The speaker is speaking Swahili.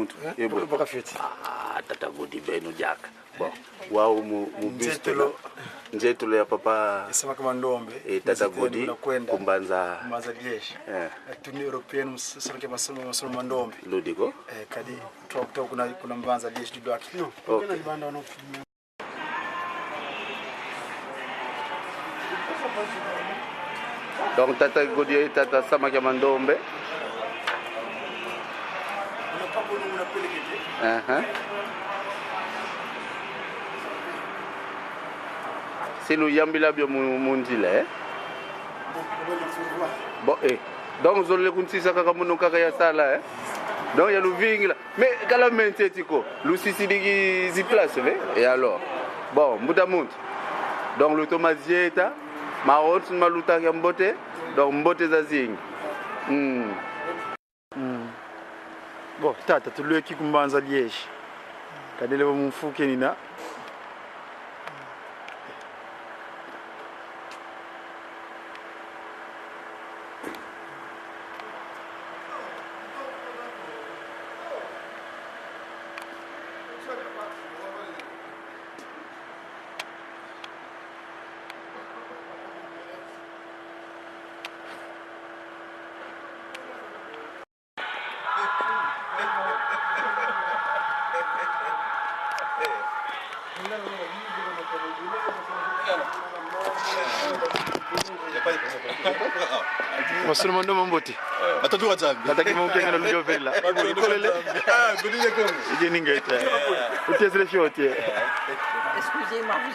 muntu yebo bakafeti tata gudi benu jak bon wao mu bisto njetulo ya papa sema kama ndombe tata gudi kumbanza jeshi tuni european soroke masomo ndombe ludiko kadi to kuna mbanza jeshi dido akino kuna libanda wana donc tata gudi tata sama kama ndombe Sinu yambila bio mundile bon donc zolle kuntisa kaka muno kaka ya sala donc ya luvingila mais kala mentetiko lusisi digi zi place et alors bon muda muntu donc le tomazieta maot maluta ya mbote donc mbote za zingi bon tata tulwe kikumbanza jeshi kadele mumfuke nina Masulu ndo mambote atatu watanga nataki mungenge na lujo vela ikolele gudile kongo ije ningeta utezele shote excusez-moi